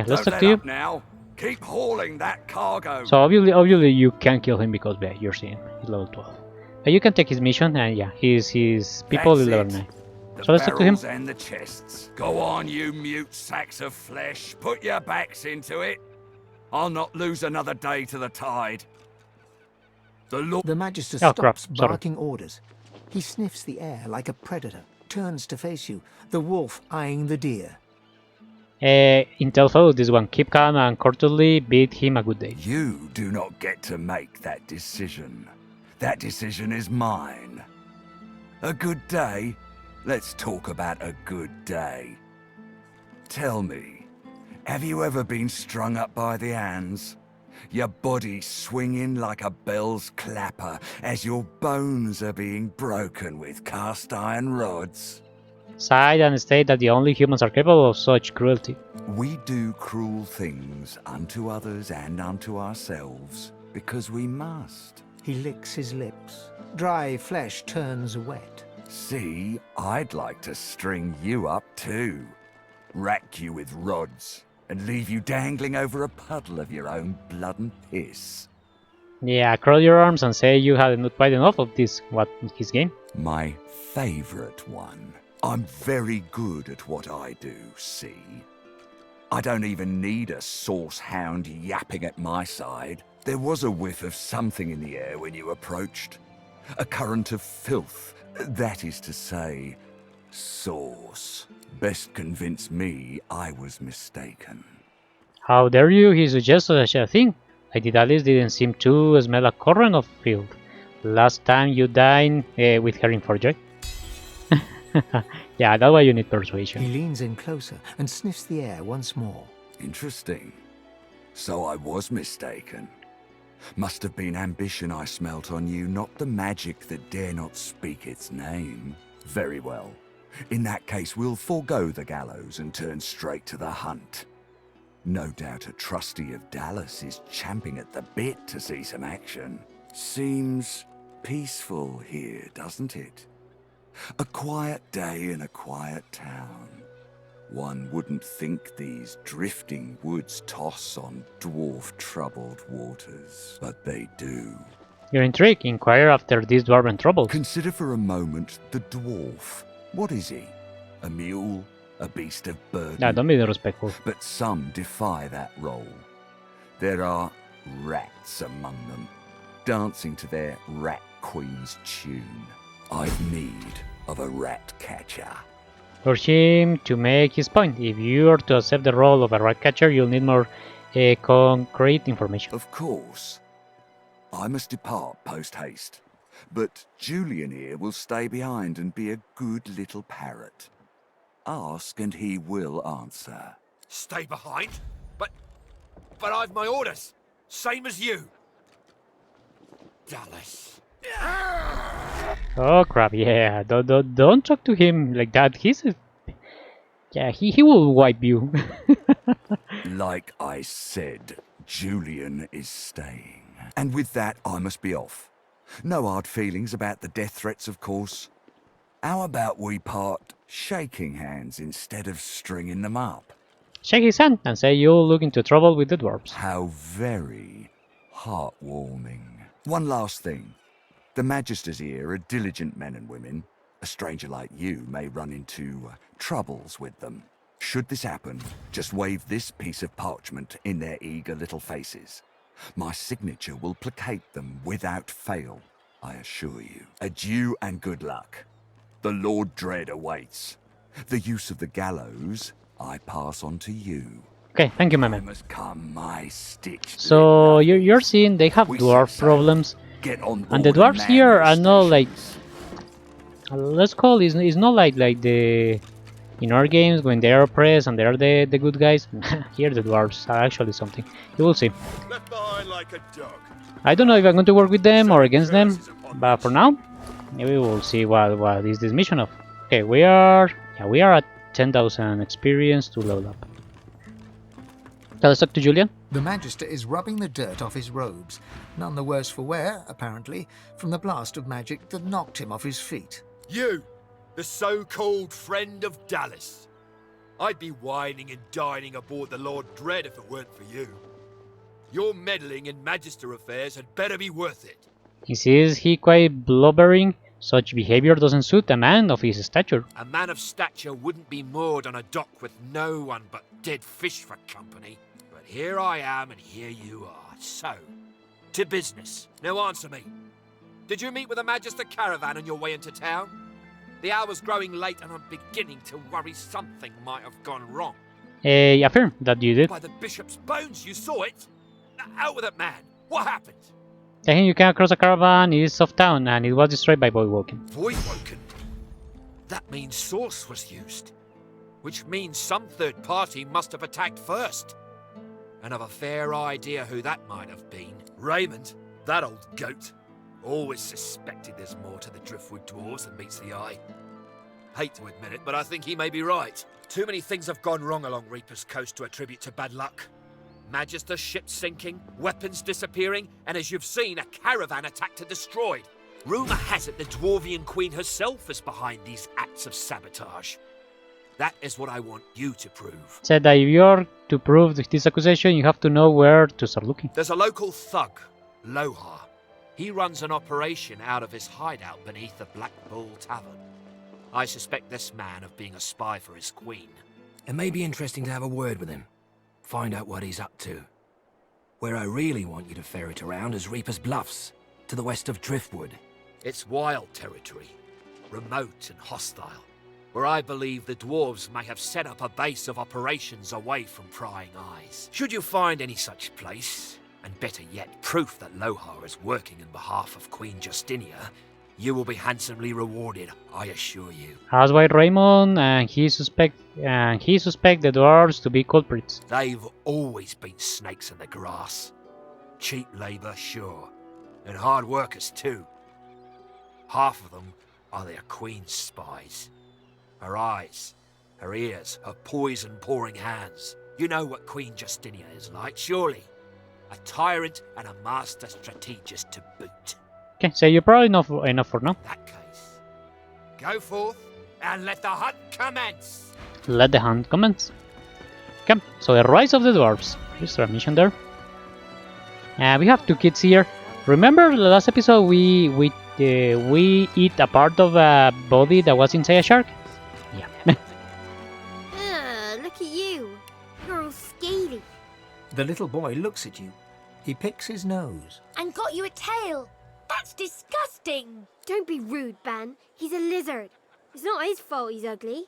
let's talk to you. Now, Keep hauling that cargo. So obviously you can kill him because yeah, you're seeing he's level 12. But you can take his mission, and yeah, his people That's is level it. 9. The So let's talk to him. barrels and the chests. Go on, you mute sacks of flesh. Put your backs into it. I'll not lose another day to the tide. The Magister Oh, crap, stops sorry. barking orders. He sniffs the air like a predator, turns to face you, the wolf eyeing the deer. Intel follows this one. Keep calm and courteously bid him a good day. You do not get to make that decision. That decision is mine. A good day? Let's talk about a good day. Tell me, have you ever been strung up by the hands? Your body swinging like a bell's clapper as your bones are being broken with cast iron rods? Sighed and state that the only humans are capable of such cruelty. We do cruel things unto others and unto ourselves because we must. He licks his lips. Dry flesh turns wet. See, I'd like to string you up too. Rack you with rods and leave you dangling over a puddle of your own blood and piss. Yeah, curl your arms and say you had not quite enough of this. What, his game? My favorite one. I'm very good at what I do, see? I don't even need a sauce hound yapping at my side. There was a whiff of something in the air when you approached. A current of filth, that is to say, sauce. Best convince me I was mistaken. How dare you? He suggested such a thing. Lady Alice didn't seem to smell a current of filth. Last time you dined with her in Forgery. Yeah, that's why you need persuasion. He leans in closer and sniffs the air once more. Interesting. So I was mistaken. Must have been ambition I smelt on you, not the magic that dare not speak its name. Very well. In that case, we'll forego the gallows and turn straight to the hunt. No doubt a trustee of Dallas is champing at the bit to see some action. Seems peaceful here, doesn't it? A quiet day in a quiet town. One wouldn't think these drifting woods toss on dwarf-troubled waters, but they do. You're intrigued. Inquire after these dwarven troubles. Consider for a moment the dwarf. What is he? A mule? A beast of burden? Nah, don't be disrespectful. But some defy that role. There are rats among them, dancing to their rat queen's tune. I've need of a rat catcher. Urge him to make his point. If you are to accept the role of a rat catcher, you'll need more concrete information. Of course. I must depart post-haste, but Julian here will stay behind and be a good little parrot. Ask and he will answer. Stay behind? But I've my orders. Same as you. Dallas. Oh crap! Yeah, don't talk to him like that. Yeah, he will wipe you. Like I said, Julian is staying. And with that, I must be off. No hard feelings about the death threats, of course. How about we part shaking hands instead of stringing them up? Shake his hand and say you'll look into trouble with the dwarves. How very heartwarming. One last thing. The Magisters here are diligent men and women. A stranger like you may run into troubles with them. Should this happen, just wave this piece of parchment in their eager little faces. My signature will placate them without fail, I assure you. Adieu and good luck. The Lord Dread awaits. The use of the gallows I pass on to you. Okay, thank you, my I man. must come my stitched. So you're seeing they have We dwarf set sail. problems, Get on and the board dwarves man here your are not like, stations. let's call it's not like the in our games when they are oppressed and they are the good guys. Here the dwarves are actually something. You will see. Left behind like a dog. I don't know if I'm going to work with them or against them, but for now, we will see what is this mission of. Okay, we are at 10,000 experience to level up. So let's talk to Julian. The Magister is rubbing the dirt off his robes, none the worse for wear, apparently, from the blast of magic that knocked him off his feet. You, the so-called friend of Dallas. I'd be whining and dining aboard the Lord Dread if it weren't for you. Your meddling in Magister affairs had better be worth it. He sees he quite blubbering. Such behavior doesn't suit a man of his stature. A man of stature wouldn't be moored on a dock with no one but dead fish for company. But here I am and here you are. So, to business. Now answer me. Did you meet with a Magister caravan on your way into town? The hour's growing late and I'm beginning to worry something might have gone wrong. I affirm that you did. By the bishop's bones, you saw it? Out with it, man. What happened? Then you came across a caravan east of town and it was destroyed by Voidwoken. Voidwoken? That means Source was used. Which means some third party must have attacked first. And I've a fair idea who that might have been. Raymond, that old goat. Always suspected there's more to the Driftwood dwarves than meets the eye. Hate to admit it, but I think he may be right. Too many things have gone wrong along Reaper's Coast to attribute to bad luck. Magister ships sinking, weapons disappearing, and as you've seen, a caravan attacked and destroyed. Rumour has it the Dwarvian Queen herself is behind these acts of sabotage. That is what I want you to prove. Said that if you're to prove this accusation, you have to know where to start looking. There's a local thug, Lohar. He runs an operation out of his hideout beneath the Black Bull Tavern. I suspect this man of being a spy for his queen. It may be interesting to have a word with him. Find out what he's up to. Where I really want you to ferret around is Reaper's Bluffs, to the west of Driftwood. It's wild territory, remote and hostile, where I believe the dwarves may have set up a base of operations away from prying eyes. Should you find any such place, and better yet, proof that Lohar is working in behalf of Queen Justinia, you will be handsomely rewarded, I assure you. Asked by Raymond, and he suspect the dwarves to be culprits. They've always been snakes in the grass. Cheap labour, sure, and hard workers too. Half of them are their queen's spies. Her eyes, her ears, her poison-pouring hands. You know what Queen Justinia is like, surely. A tyrant and a master strategist to boot. Okay, so you're probably enough for now. That case, go forth and let the hunt commence. Let the hunt commence. Okay, so the rise of the dwarves. Is there a mission there? We have two kids here. Remember the last episode we eat a part of a body that was inside a shark? Yeah. Look at you. You're all scaly. The little boy looks at you. He picks his nose. And got you a tail. That's disgusting. Don't be rude, Ben. He's a lizard. It's not his fault he's ugly.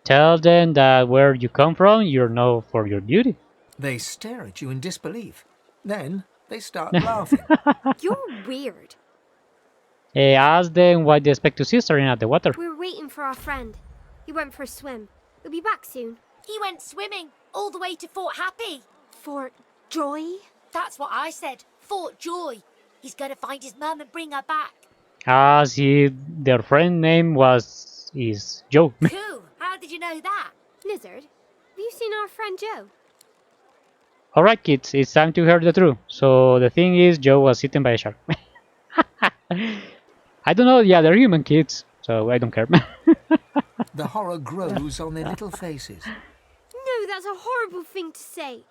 Tell them that where you come from, you're known for your beauty. They stare at you in disbelief. Then they start laughing. You're weird. Ask them why they expect to see staring at the water. We're waiting for our friend. He went for a swim. He'll be back soon. He went swimming all the way to Fort Happy. Fort Joy? That's what I said. Fort Joy. He's going to find his mum and bring her back. Their friend name is Joe. Cool. How did you know that? Lizard, have you seen our friend Joe? Alright kids, it's time to hear the truth. So the thing is, Joe was eaten by a shark. I don't know, yeah, they're human kids, so I don't care. The horror grows on their little faces. No, that's a horrible thing to say.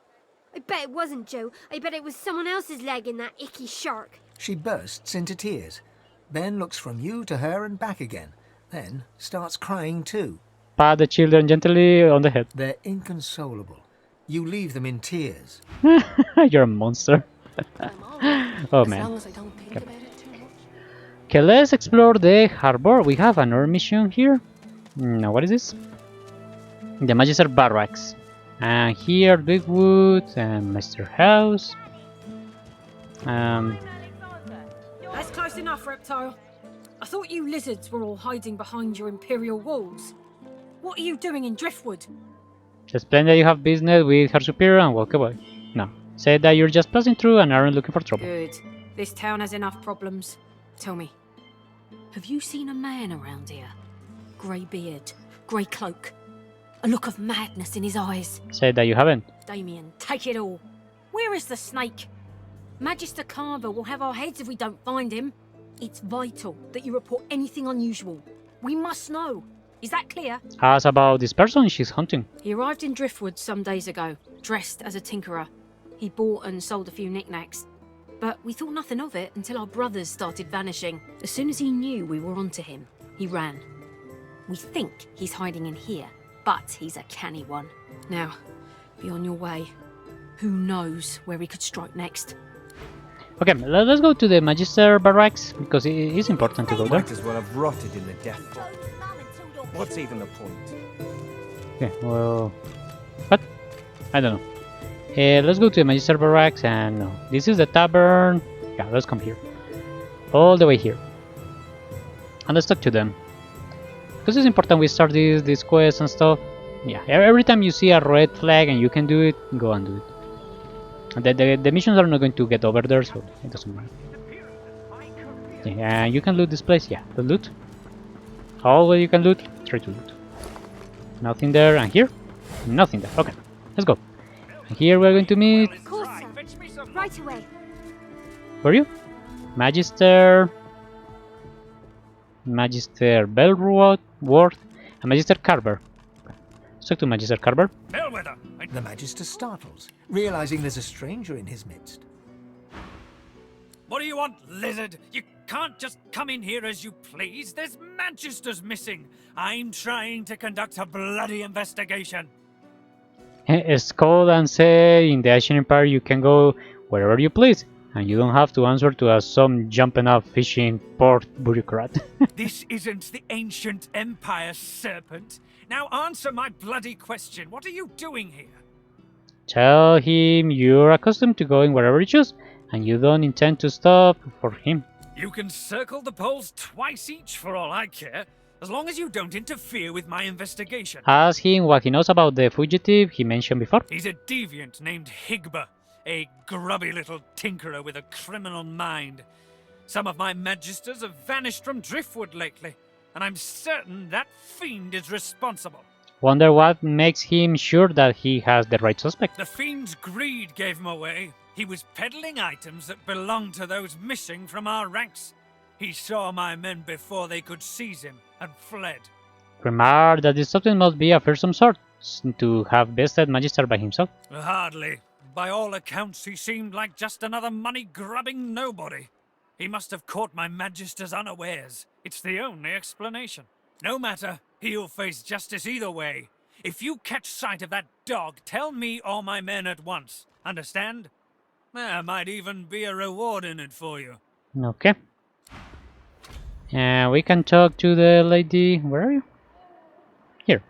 I bet it wasn't Joe. I bet it was someone else's leg in that icky shark. She bursts into tears, then looks from you to her and back again, then starts crying too. Pat the children gently on the head. They're inconsolable. You leave them in tears. You're a monster. Oh man. Okay, let's explore the harbor. We have another mission here. Now, what is this? The Magister Barracks. And here, Bigwood and Meister House. That's close enough, Reptile. I thought you lizards were all hiding behind your imperial walls. What are you doing in Driftwood? Explain that you have business with her superior and walk away. No. Say that you're just passing through and aren't looking for trouble. Good. This town has enough problems. Tell me, have you seen a man around here? Grey beard, grey cloak, a look of madness in his eyes. Say that you haven't. Damien, take it all. Where is the snake? Magister Carver will have our heads if we don't find him. It's vital that you report anything unusual. We must know. Is that clear? Ask about this person she's hunting. He arrived in Driftwood some days ago, dressed as a tinkerer. He bought and sold a few knickknacks. But we thought nothing of it until our brothers started vanishing. As soon as he knew we were onto him, he ran. We think he's hiding in here, but he's a canny one. Now, be on your way. Who knows where he could strike next? Okay, let's go to the Magister barracks, because it is important to go there. Might as well have rotted in the death pit. What's even the point? Okay, well... What? I don't know. Let's go to the Magister barracks, and no. This is the tavern. Yeah, let's come here. All the way here. And let's talk to them. Because it's important we start these quests and stuff. Yeah, every time you see a red flag and you can do it, go and do it. The missions are not going to get over there, so it doesn't matter. Yeah, you can loot this place. Yeah, the loot. All you can loot, try to loot. Nothing there, and here? Nothing there. Okay, let's go. And here we're going to meet... Of course, sir. Right away. Where are you? Magister Bellworth and Magister Carver. Let's talk to Magister Carver. Bellwether! The Magister startles, realizing there's a stranger in his midst. What do you want, lizard? You can't just come in here as you please. There's Magisters missing. I'm trying to conduct a bloody investigation. Scold and say in the Asian Empire you can go wherever you please, and you don't have to answer to some jumping up fishing port bureaucrat. This isn't the ancient empire, serpent. Now answer my bloody question. What are you doing here? Tell him you're accustomed to going wherever you choose, and you don't intend to stop for him. You can circle the poles twice each for all I care, as long as you don't interfere with my investigation. Ask him what he knows about the fugitive he mentioned before. He's a deviant named Higba, a grubby little tinkerer with a criminal mind. Some of my Magisters have vanished from Driftwood lately, and I'm certain that fiend is responsible. Wonder what makes him sure that he has the right suspect. The fiend's greed gave him away. He was peddling items that belonged to those missing from our ranks. He saw my men before they could seize him and fled. Remark that this subject must be a fearsome sort to have bested Magister by himself. Hardly. By all accounts, he seemed like just another money-grubbing nobody. He must have caught my Magisters unawares. It's the only explanation. No matter, he'll face justice either way. If you catch sight of that dog, tell me or my men at once. Understand? There might even be a reward in it for you. Okay. We can talk to the lady. Where are you? Here.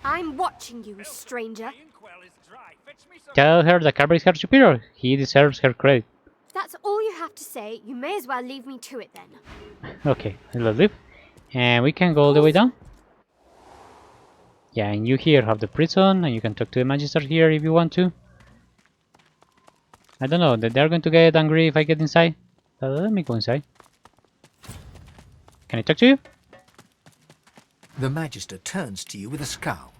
I'm watching you, stranger. Tell her that Carver is her superior. He deserves her credit. That's all you have to say. You may as well leave me to it then. Okay, let's leave. And we can go all the way down. Yeah, and you here have the prison, and you can talk to the Magister here if you want to. I don't know, they're going to get angry if I get inside. Let me go inside. Can I talk to you? The Magister turns to you with a scowl.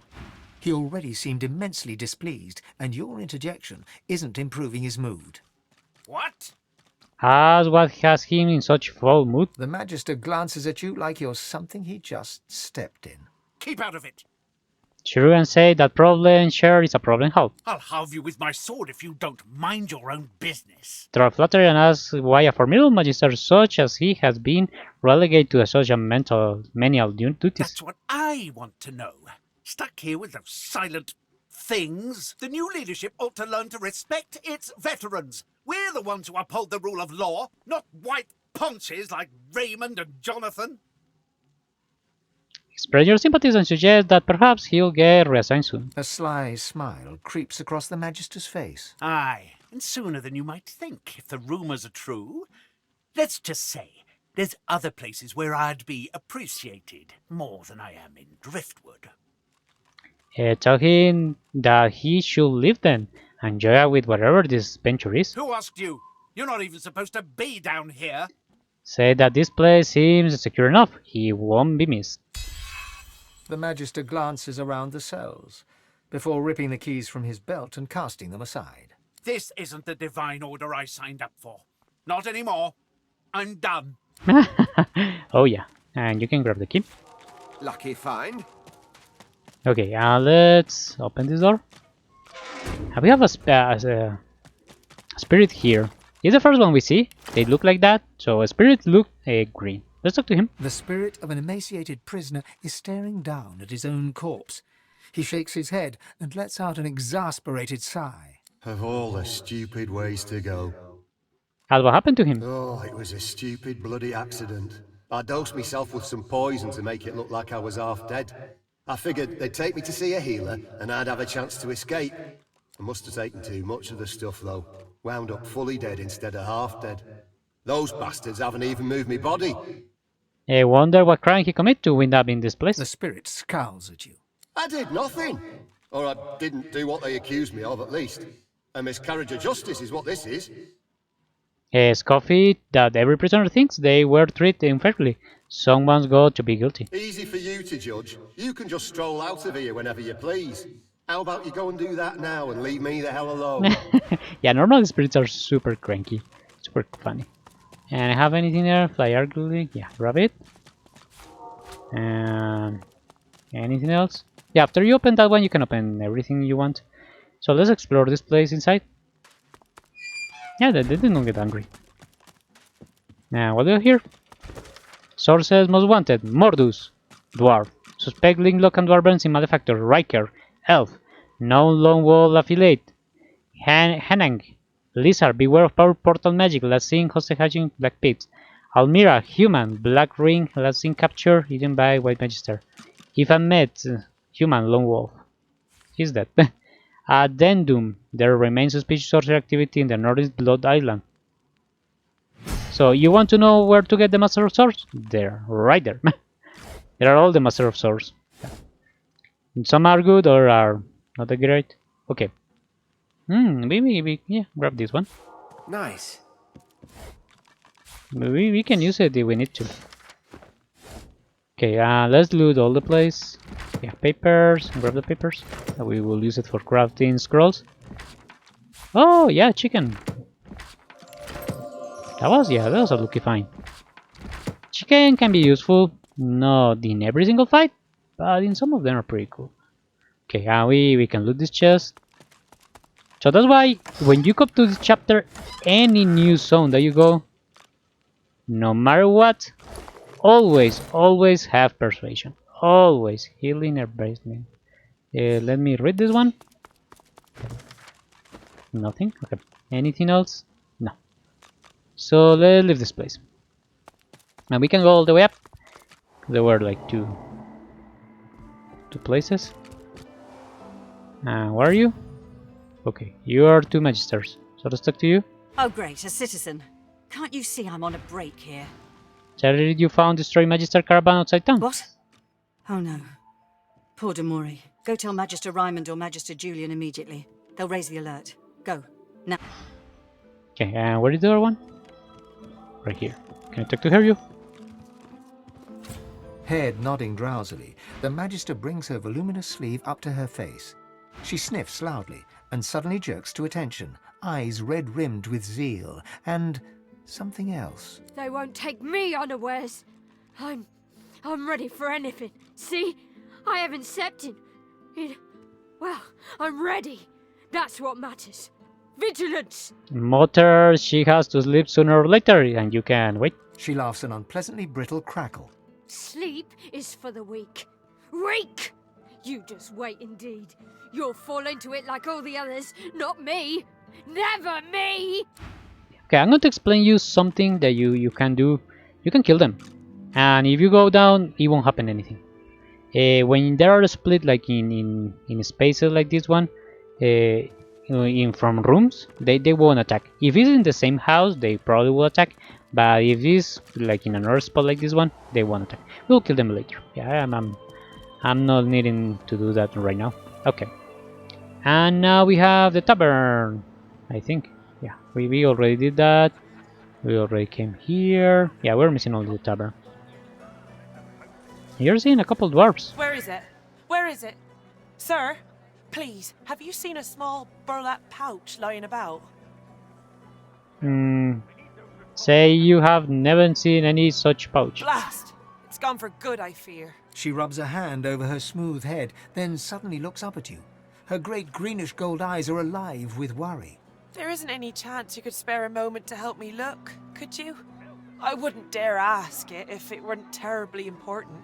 He already seemed immensely displeased, and your interjection isn't improving his mood. What? As what has him in such foul mood? The Magister glances at you like you're something he just stepped in. Keep out of it. True, and say that problem share is a problem half. I'll halve you with my sword if you don't mind your own business. Throw flattery and ask why a formidable Magister such as he has been relegated to such a menial duties. That's what I want to know. Stuck here with those silent things. The new leadership ought to learn to respect its veterans. We're the ones who uphold the rule of law, not white ponches like Raymond and Jonathan. Express your sympathies and suggest that perhaps he'll get reassigned soon. A sly smile creeps across the Magister's face. Aye, and sooner than you might think, if the rumours are true. Let's just say, there's other places where I'd be appreciated more than I am in Driftwood. Tell him that he should leave then, and enjoy with whatever this venture is. Who asked you? You're not even supposed to be down here. Say that this place seems secure enough. He won't be missed. The Magister glances around the cells, before ripping the keys from his belt and casting them aside. This isn't the divine order I signed up for. Not anymore. I'm done. Oh yeah, and you can grab the key. Lucky find. Okay, let's open this door. We have Spirit here. He's the first one we see. They look like that, so a spirit look green. Let's talk to him. The spirit of an emaciated prisoner is staring down at his own corpse. He shakes his head and lets out an exasperated sigh. Of all the stupid ways to go. And what happened to him? Oh, it was a stupid bloody accident. I dosed myself with some poison to make it look like I was half dead. I figured they'd take me to see a healer and I'd have a chance to escape. I must have taken too much of the stuff though. Wound up fully dead instead of half dead. Those bastards haven't even moved me body. I wonder what crime he committed to wind up in this place. The spirit scowls at you. I did nothing. Or I didn't do what they accused me of, at least. A miscarriage of justice is what this is. Scoffy that every prisoner thinks they were treated unfairly. Someone's got to be guilty. Easy for you to judge. You can just stroll out of here whenever you please. How about you go and do that now and leave me the hell alone? Yeah, normally spirits are super cranky. Super funny. And I have anything there? Fly arguably. Yeah, grab it. And anything else? Yeah, after you open that one, you can open everything you want. So let's explore this place inside. Yeah, they didn't get angry. Now, what do you hear? Sources most wanted: Mordus, Dwarf. Suspect Linklock and Dwarven Malefactor, Riker, Elf. Known Lone Wolf Affiliate, Hanang. Lizard, beware of power portal magic, last seen hostage hatching Black Pits. Almira, human, Black Ring, last seen capture, eaten by White Magister. Ifan Met, human, Lone Wolf. He's dead. Addendum, there remains suspicious sorcery activity in the Northeast Blood Island. So, you want to know where to get the Master of Swords? There, right there. There are all the Master of Swords. Some are good or are not that great. Okay. Maybe yeah, grab this one. Nice. We can use it if we need to. Okay, let's loot all the place. Yeah, papers. Grab the papers. We will use it for crafting scrolls. Oh yeah, chicken. That was looking fine. Chicken can be useful, not in every single fight, but in some of them are pretty cool. Okay, we can loot this chest. So that's why when you come to this chapter, any new zone that you go, no matter what, always have persuasion. Always healing embracement. Let me read this one. Nothing. Okay. Anything else? No. So let's leave this place. And we can go all the way up. There were like two places. Where are you? Okay, you are two magisters. So let's talk to you. Oh great, a citizen. Can't you see I'm on a break here? Charity, you found destroy Magister caravan outside town. What? Oh no. Poor Demori. Go tell Magister Raymond or Magister Julian immediately. They'll raise the alert. Go. Now. Okay, and where is the other one? Right here. Can I talk to her, you? Head nodding drowsily, the Magister brings her voluminous sleeve up to her face. She sniffs loudly and suddenly jerks to attention, eyes red-rimmed with zeal, and something else. They won't take me unawares. I'm ready for anything. See? I haven't stepped in... Well, I'm ready. That's what matters. Vigilance! Motor, she has to sleep sooner or later, and you can wait. She laughs an unpleasantly brittle crackle. Sleep is for the weak. Weak! You just wait indeed. You'll fall into it like all the others, not me. Never me! Okay, I'm going to explain you something that you can do. You can kill them. And if you go down, it won't happen anything. When there are split like in spaces like this one, from rooms, they won't attack. If it's in the same house, they probably will attack. But if it's like in another spot like this one, they won't attack. We'll kill them later. Yeah, I'm not needing to do that right now. Okay. And now we have the tavern, I think. Yeah, we already did that. We already came here. Yeah, we're missing only the tavern. You're seeing a couple dwarves. Where is it? Where is it? Sir, please, have you seen a small burlap pouch lying about? Say you have never seen any such pouch. Blast! It's gone for good, I fear. She rubs a hand over her smooth head, then suddenly looks up at you. Her great greenish gold eyes are alive with worry. There isn't any chance you could spare a moment to help me look, could you? I wouldn't dare ask it if it weren't terribly important.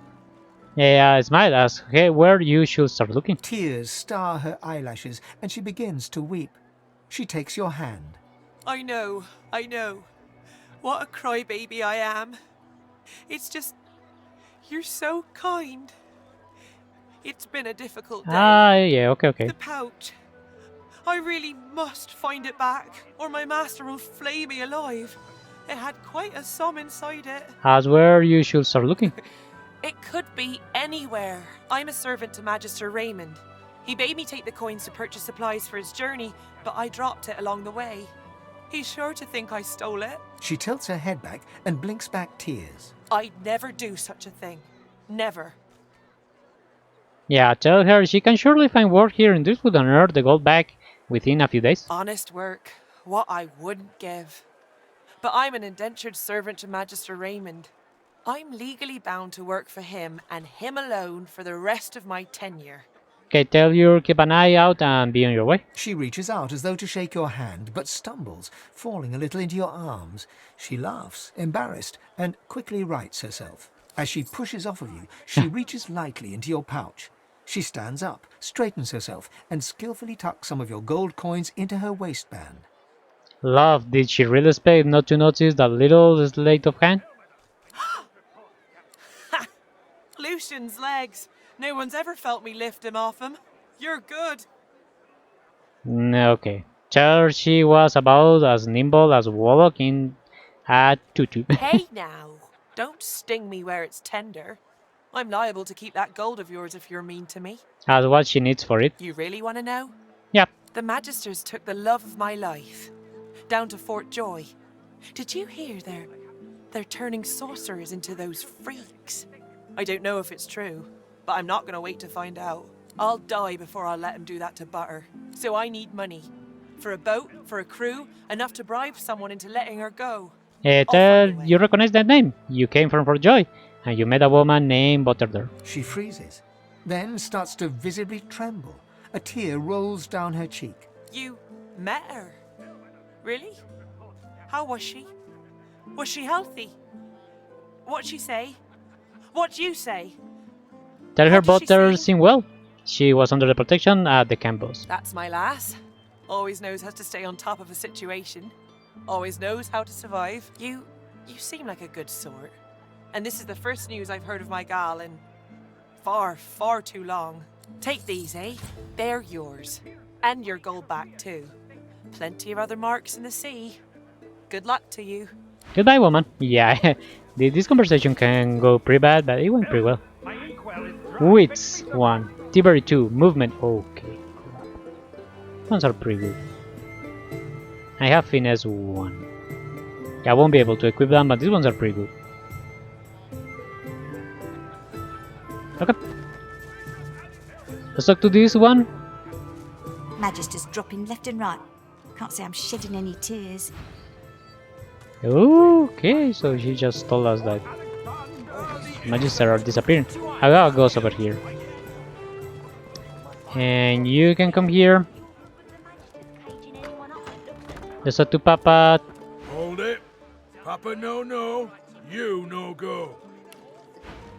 Yeah, I might ask, hey, where you should start looking. Tears star her eyelashes, and she begins to weep. She takes your hand. I know. What a crybaby I am. It's just... you're so kind. It's been a difficult day. Yeah, okay. The pouch. I really must find it back, or my master will flay me alive. It had quite a sum inside it. That's where you should start looking. It could be anywhere. I'm a servant to Magister Raymond. He bade me take the coins to purchase supplies for his journey, but I dropped it along the way. He's sure to think I stole it. She tilts her head back and blinks back tears. I'd never do such a thing. Never. Yeah, tell her she can surely find work here in Driftwood and earn the gold back within a few days. Honest work. What I wouldn't give. But I'm an indentured servant to Magister Raymond. I'm legally bound to work for him and him alone for the rest of my tenure. Okay, tell you keep an eye out and be on your way. She reaches out as though to shake your hand, but stumbles, falling a little into your arms. She laughs, embarrassed, and quickly rights herself. As she pushes off of you, she reaches lightly into your pouch. She stands up, straightens herself, and skillfully tucks some of your gold coins into her waistband. Love, did she really expect not to notice that little sleight of hand? Lucian's legs. No one's ever felt me lift him off him. You're good. Okay. Tell her she was about as nimble as a warlock in a tutu. Hey now, don't sting me where it's tender. I'm liable to keep that gold of yours if you're mean to me. That's what she needs for it. You really want to know? Yep. The Magisters took the love of my life down to Fort Joy. Did you hear they're turning sorcerers into those freaks? I don't know if it's true, but I'm not going to wait to find out. I'll die before I'll let him do that to Butter. So I need money. For a boat, for a crew, enough to bribe someone into letting her go. Tell you recognize that name. You came from Fort Joy, and you met a woman named Butter there. She freezes, then starts to visibly tremble. A tear rolls down her cheek. You met her? Really? How was she? Was she healthy? What'd she say? What'd you say? Tell her What did she Butter say? seemed well. She was under the protection at the campus. That's my lass. Always knows how to stay on top of a situation. Always knows how to survive. You seem like a good sort. And this is the first news I've heard of my gal in far, far too long. Take these, eh? They're yours. And your gold back, too. Plenty of other marks in the sea. Good luck to you. Goodbye, woman. Yeah, this conversation can go pretty bad, but it went pretty well. Wits 1, Tiberi 2, movement. Okay, ones are pretty good. I have finesse 1. Yeah, I won't be able to equip them, but these ones are pretty good. Okay. Let's talk to this one. Magister's dropping left and right. Can't say I'm shedding any tears. Okay, so she just told us that Magister are disappearing. I got a ghost over here. And you can come here. Let's talk to Papa. Hold it. Papa no. You no go.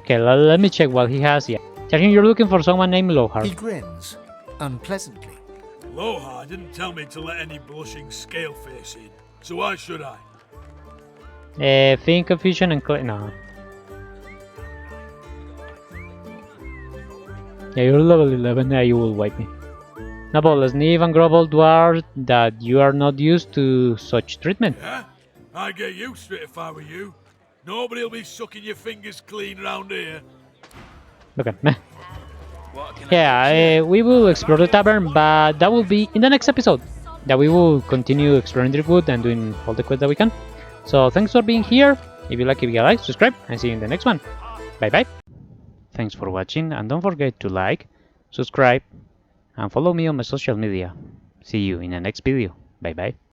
Okay, let me check what he has here. Tell him you're looking for someone named Lohar. He grins, unpleasantly. Aloha didn't tell me to let any blushing scaleface in, so why should I? Think confusion and no. Yeah, you're level 11. Yeah, you will wipe me. Nabol, sniff and grovel dwarf that you are not used to such treatment. Yeah? I'd get used to it if I were you. Nobody'll be sucking your fingers clean round here. Okay. Yeah, we will explore the tavern, but that will be in the next episode. That we will continue exploring Driftwood and doing all the quests that we can. So thanks for being here. If you like, give it a like, subscribe, and see you in the next one. Bye bye. Thanks for watching, and don't forget to like, subscribe, and follow me on my social media. See you in the next video. Bye bye.